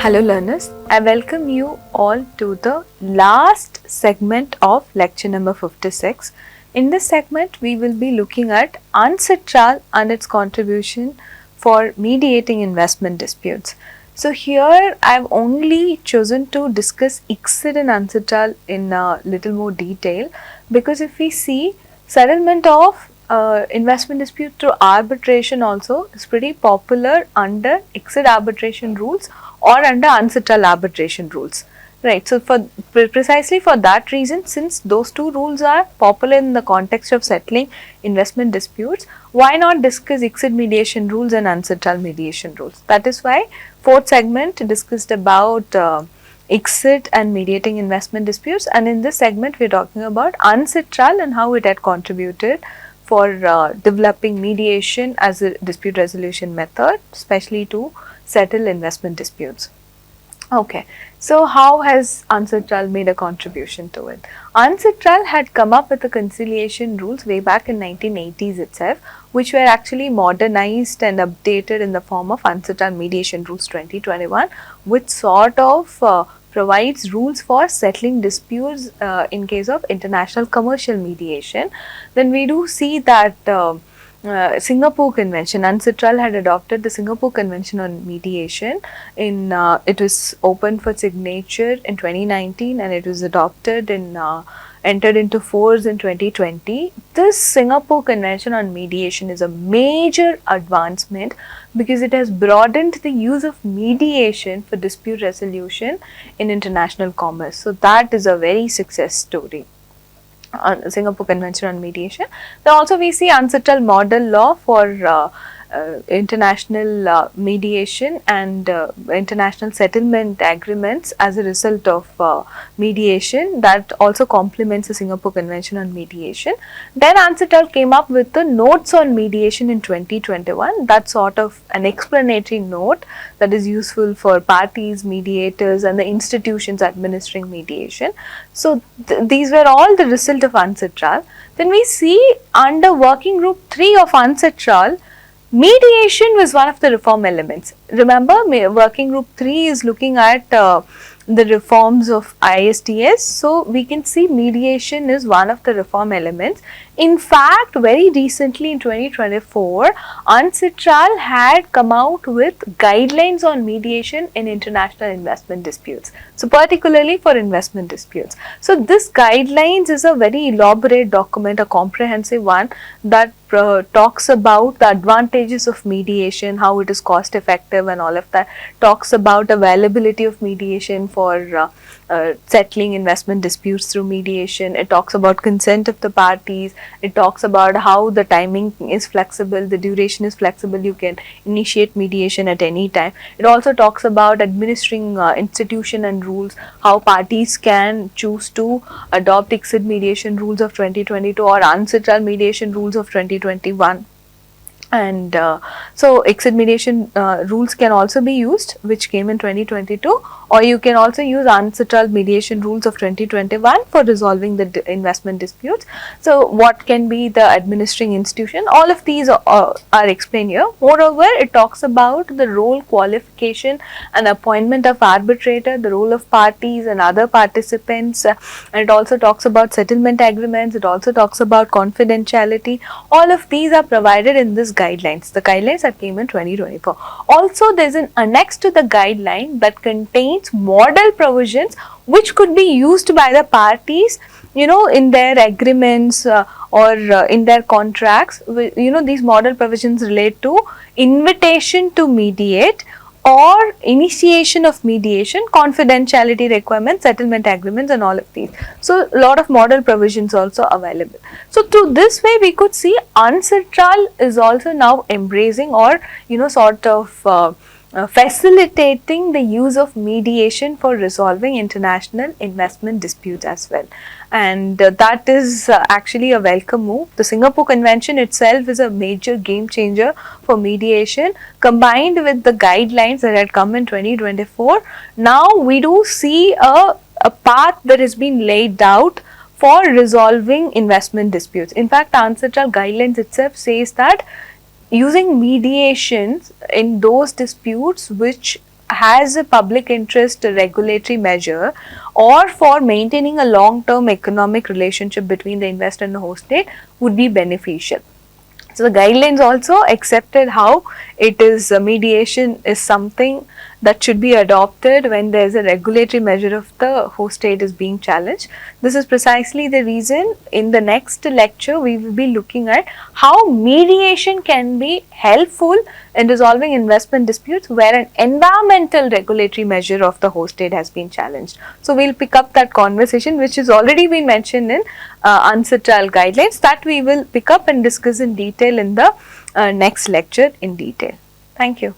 Hello learners, I welcome you all to the last segment of lecture number 56. In this segment, we will be looking at UNCITRAL and its contribution for mediating investment disputes. So here I have only chosen to discuss ICSID and UNCITRAL in a little more detail, because if we see settlement of investment dispute through arbitration also is pretty popular under ICSID arbitration rules or under UNCITRAL arbitration rules, right? So precisely for that reason, since those two rules are popular in the context of settling investment disputes, why not discuss ICSID mediation rules and UNCITRAL mediation rules? That is why fourth segment discussed about ICSID and mediating investment disputes, and in this segment we are talking about UNCITRAL and how it had contributed for developing mediation as a dispute resolution method, especially to settle investment disputes. Okay, so how has UNCITRAL made a contribution to it? UNCITRAL had come up with the conciliation rules way back in 1980s itself, which were actually modernized and updated in the form of UNCITRAL Mediation Rules 2021, which sort of provides rules for settling disputes in case of international commercial mediation. Then we do see that Singapore Convention, UNCITRAL had adopted the Singapore Convention on Mediation. It was open for signature in 2019 and it was adopted in entered into force in 2020. This Singapore Convention on Mediation is a major advancement because it has broadened the use of mediation for dispute resolution in international commerce. So that is a very success story on Singapore Convention on Mediation. Then also we see UNCITRAL model law for international mediation and international settlement agreements as a result of mediation that also complements the Singapore Convention on Mediation. Then UNCITRAL came up with the notes on mediation in 2021. That's sort of an explanatory note that is useful for parties, mediators and the institutions administering mediation. So these were all the result of UNCITRAL. Then we see under Working Group 3 of UNCITRAL, mediation was one of the reform elements. Remember, Working Group 3 is looking at the reforms of ISDS. So we can see mediation is one of the reform elements. In fact, very recently in 2024, UNCITRAL had come out with guidelines on mediation in international investment disputes. So particularly for investment disputes. So this guidelines is a very elaborate document, a comprehensive one that talks about the advantages of mediation, how it is cost effective and all of that, talks about availability of mediation for settling investment disputes through mediation. It talks about consent of the parties. It talks about how the timing is flexible, the duration is flexible, you can initiate mediation at any time. It also talks about administering institution and rules, how parties can choose to adopt ICSID mediation rules of 2022 or UNCITRAL mediation rules of 2021. And so ICSID mediation rules can also be used, which came in 2022, or you can also use UNCITRAL mediation rules of 2021 for resolving the investment disputes. So what can be the administering institution? All of these are explained here. Moreover, it talks about the role, qualification and appointment of arbitrator, the role of parties and other participants, and it also talks about settlement agreements. It also talks about confidentiality. All of these are provided in this guidelines. The guidelines that came in 2024. Also, there is an annex to the guideline that contains model provisions which could be used by the parties, in their agreements or in their contracts. These model provisions relate to invitation to mediate or initiation of mediation, confidentiality requirements, settlement agreements and all of these. So, a lot of model provisions also available. So, through this way we could see UNCITRAL is also now embracing or sort of facilitating the use of mediation for resolving international investment disputes as well. And that is actually a welcome move. The Singapore Convention itself is a major game changer for mediation, combined with the guidelines that had come in 2024. Now we do see a path that has been laid out for resolving investment disputes. In fact, UNCITRAL guidelines itself says that using mediations in those disputes which has a public interest regulatory measure or for maintaining a long-term economic relationship between the investor and the host state would be beneficial. So the guidelines also accepted how it is mediation is something that should be adopted when there is a regulatory measure of the host state is being challenged. This is precisely the reason in the next lecture we will be looking at how mediation can be helpful in resolving investment disputes where an environmental regulatory measure of the host state has been challenged. So we'll pick up that conversation which has already been mentioned in UNCITRAL guidelines, that we will pick up and discuss in detail in the next lecture in detail. Thank you.